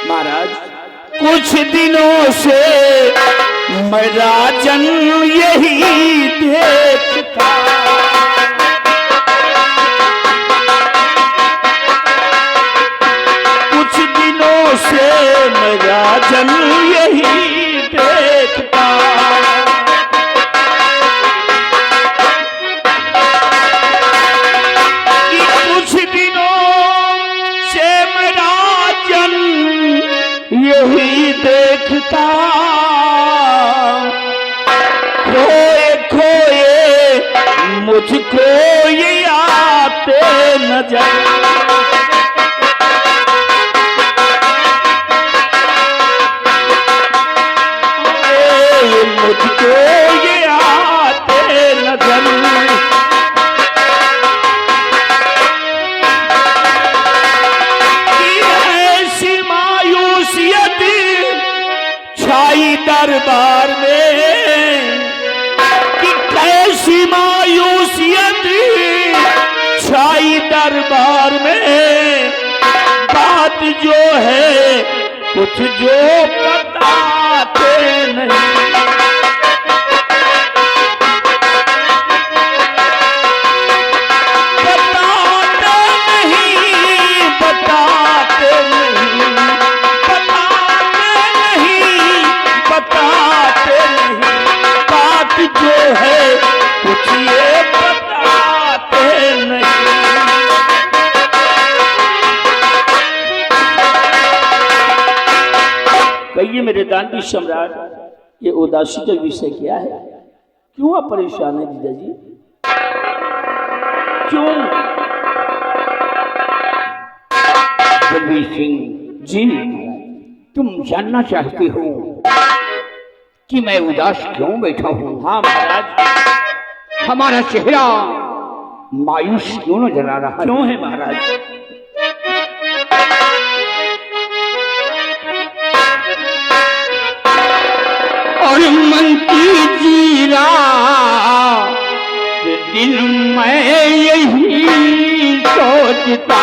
महाराज कुछ दिनों से मैं राजन यही देखता, कुछ दिनों से मैं राजन यही देखता, कि कुछ दिनों से मैं राजन यही देखता, खोए खोए मुझको ये आते नजर, मुझको ये आते नजर, कि ऐसी मायूसियत छाई दरबार में, कि कैसी मायूसियत छाई दरबार में, बात जो है कुछ जो बताते नहीं, जो है कुछ ये बताते नहीं। कहिए मेरे दानवी सम्राट, ये उदासी का विषय क्या है? क्यों आप परेशान है जीजा जी? क्यों? बलवीर सिंह जी, तुम जानना चाहते हो कि मैं उदास क्यों बैठा हूं? हाँ महाराज। हमारा चेहरा मायूस क्यों नजर आ रहा है? क्यों है महाराज? और मन की जीरा दिल में यही सोचता,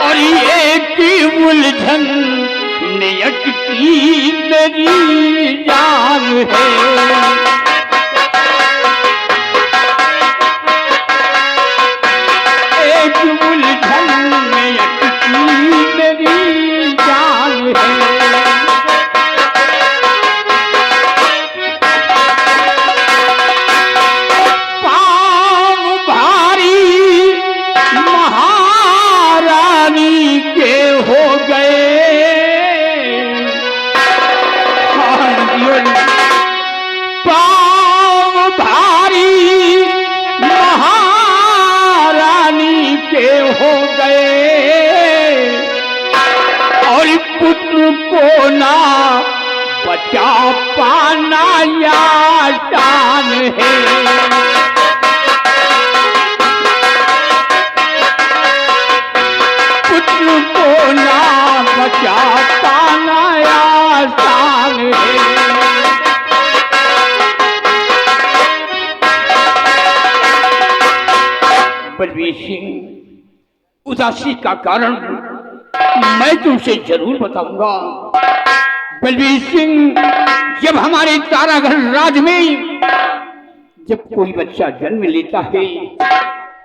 और ये की उलझन नियत की मेरी जान है, एक उलझन नियत की मेरी जान है, को ना बचा पाना या शान है, पुत्र को ना बचा पाना या शान है। बलवीर सिंह, उदासी का कारण मैं तुमसे जरूर बताऊंगा। बलवीर सिंह, जब हमारे तारागढ़ राज में जब कोई बच्चा जन्म लेता है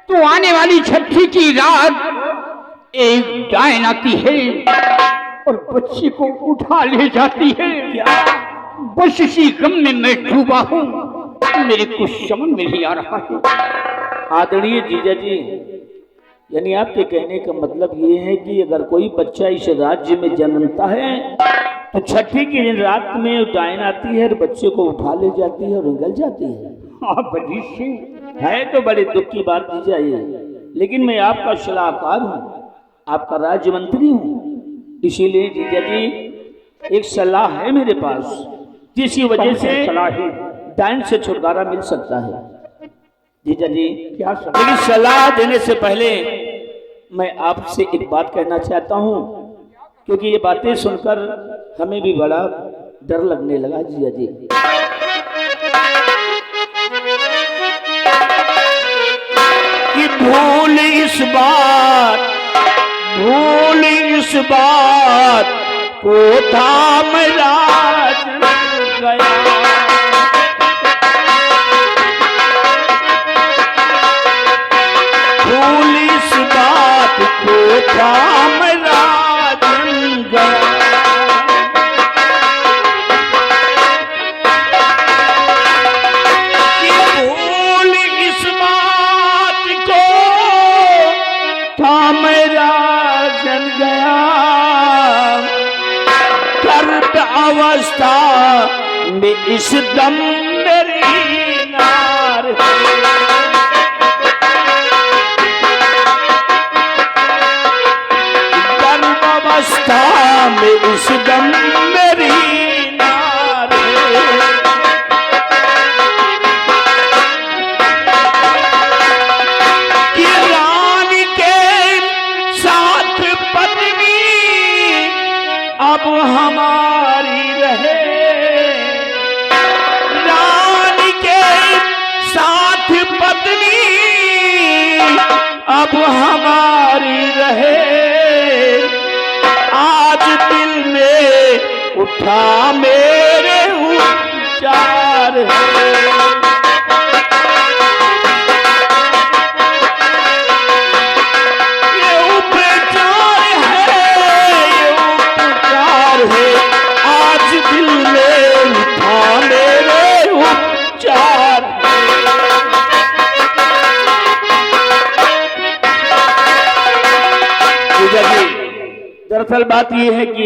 तो आने वाली छठी की रात एक डायन आती है और बच्चे को उठा ले जाती है। बस इसी गम में मैं डूबा हूँ, मेरे कुछ समझ में नहीं आ रहा है। आदरणीय जीजा जी, यानी आपके कहने का मतलब ये है कि अगर कोई बच्चा इस राज्य में जन्मता है तो छठी की दिन रात में डायन आती है और बच्चे को उठा ले जाती है और निकल जाती है। हाँ बलवीर सिंह, है तो बड़े दुख की बात जीजा ये, लेकिन मैं आपका सलाहकार हूँ, आपका राज्य मंत्री हूँ, इसीलिए जीजा जी एक सलाह है मेरे पास, जिसकी वजह से सलाह है? डायन से छुटकारा मिल सकता है। जीजा जी, क्या सलाह? लेकिन सलाह देने से पहले मैं आपसे एक बात कहना चाहता हूँ, क्योंकि ये बातें सुनकर हमें भी बड़ा डर लगने लगा। जीजा जी, कि भूल इस बात को था मेरा गया, भूल इस बात को था मेरा गया, कि भूल इस बात को था मेरा जन गया, गर्भ अवस्था में इस दम मेरी नार है, गर्भ अवस्था में इस दम मेरी नार है, कि रानी के साथ पत्नी अब हमारी रहे, रानी के साथ पत्नी अब हमारी रहे, आज दिल में उठा मेरे उपचार है, ये उपचार है, आज दिल में उठा मेरे उपचार। दरअसल बात यह है कि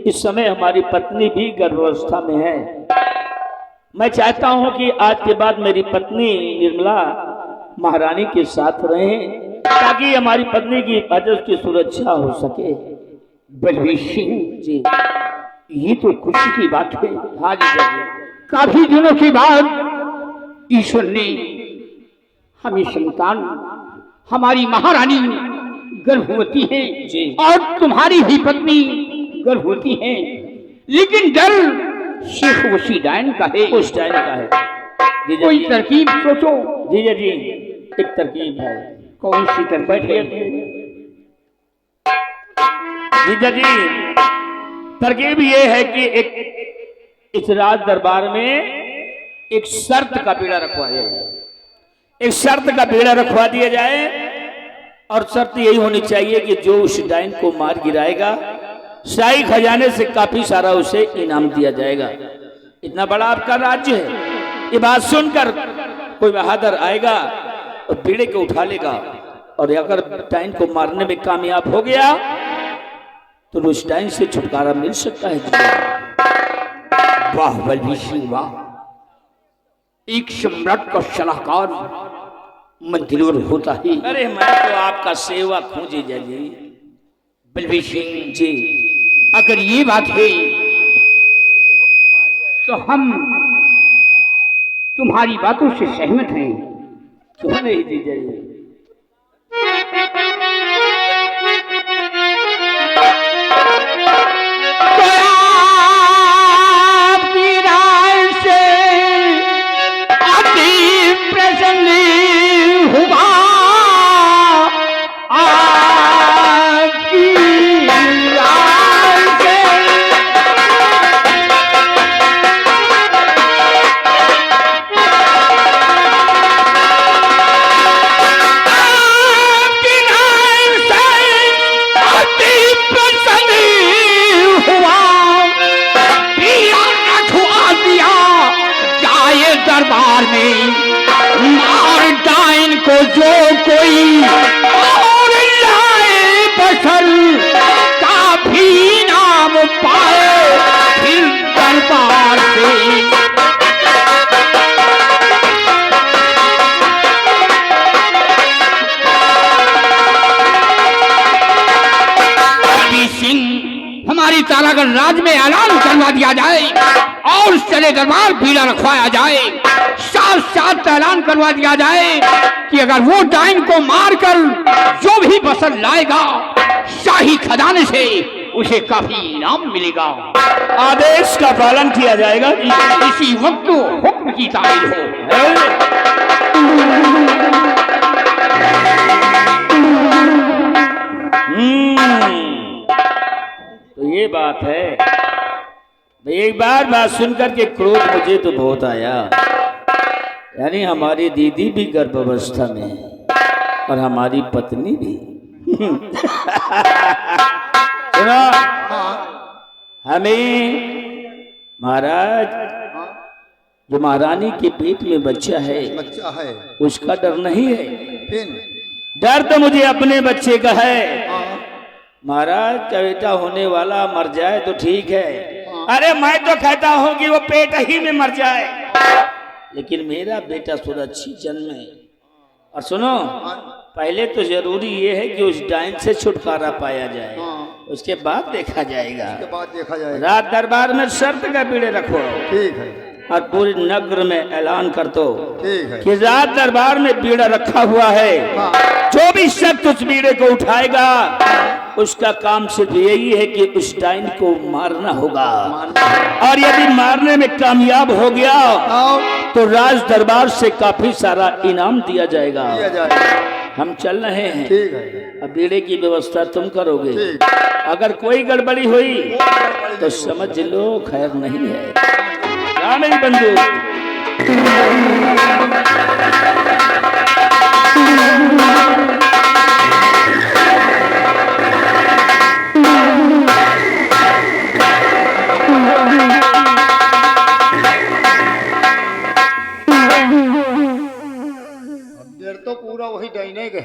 इस समय हमारी पत्नी भी गर्भावस्था में है। मैं चाहता हूं कि आज के बाद मेरी पत्नी निर्मला महारानी के साथ रहे, ताकि हमारी पत्नी की हिफाजत की सुरक्षा हो सके। बलवीर सिंह जी, ये तो खुशी की बात है। हाँ जी जी, काफी दिनों के बाद ईश्वर ने हमें संतान, हमारी महारानी गर्भवती है जी। और तुम्हारी भी पत्नी गर्भवती है, लेकिन डर शेख वसी डायन का है। उस टाइम का है। जीजा कोई जी, तरकीब सोचो। जीजा जी, एक तरकीब है। कौन सी तरकीब? बैठिए जीजा जी, तरकीब ये है कि इस राज दरबार में एक शर्त का बेड़ा रखवाया जाए, एक शर्त का बेड़ा रखवा दिया जाए, और शर्त यही होनी चाहिए कि जो उस डायन को मार गिराएगा, शाही खजाने से काफी सारा उसे इनाम दिया जाएगा। इतना बड़ा आपका राज्य है। ये बात सुनकर कोई बहादुर आएगा और बेड़े को उठा लेगा, और अगर डायन को मारने में कामयाब हो गया तो उस डायन से छुटकारा मिल सकता है। वाह बलवीर सिंह वाह, एक सम्राट का सलाहकार मंदिर होता है। अरे मैं तो आपका सेवक हूं जीजा जी। बलवीर सिंह जी, अगर ये बात है तो हम तुम्हारी बातों से सहमत हैं। क्यों नहीं जीजा जी? आपकी राय से अति प्रसन्न हुआ, आपकी राय से दरबार में मार डायन को जो कोई और लाए बसर काफी नाम पाए फिर दरबार से। बलवीर सिंह हमारी तारा तारागढ़ राज में ऐलान करवा दिया जाए और चले दरबार बीड़ा रखवाया जाए। साथ साथ ऐलान करवा दिया जाए कि अगर वो डाइन को मारकर जो भी बसर लाएगा शाही खजाने से उसे काफी इनाम मिलेगा। आदेश का पालन किया जाएगा। इसी वक्त हुक्म की तामील हो। तो ये बात है। एक बार बात सुनकर के क्रोध मुझे तो बहुत आया। यानी हमारी दीदी भी गर्भावस्था में है और हमारी पत्नी भी। सुनो, हमें महाराज जो महारानी के पेट में बच्चा है उसका डर नहीं है। डर तो मुझे अपने बच्चे का है। महाराज का बेटा होने वाला मर जाए तो ठीक है। अरे मैं तो कहता हूं कि वो पेट ही में मर जाए, लेकिन मेरा बेटा सुरक्षित जन्मे। और सुनो, पहले तो जरूरी ये है कि उस डाइन से छुटकारा पाया जाए, उसके बाद देखा जाएगा। रात दरबार में शर्त का बीड़े रखो। ठीक है। और पूरे नगर में ऐलान कर दो कि रात दरबार में बीड़ा रखा हुआ है। जो भी शख्स उस बीड़े को उठाएगा उसका काम सिर्फ यही है कि उस डाइन को मारना होगा। और यदि मारने में कामयाब हो गया तो राज दरबार से काफी सारा इनाम दिया जाएगा। हम चल रहे हैं। ठीक है। अब बीड़े की व्यवस्था तुम करोगे। अगर कोई गड़बड़ी हुई तो समझ लो खैर नहीं है। मेरी बंदूक। देर तो पूरा वही डाइने के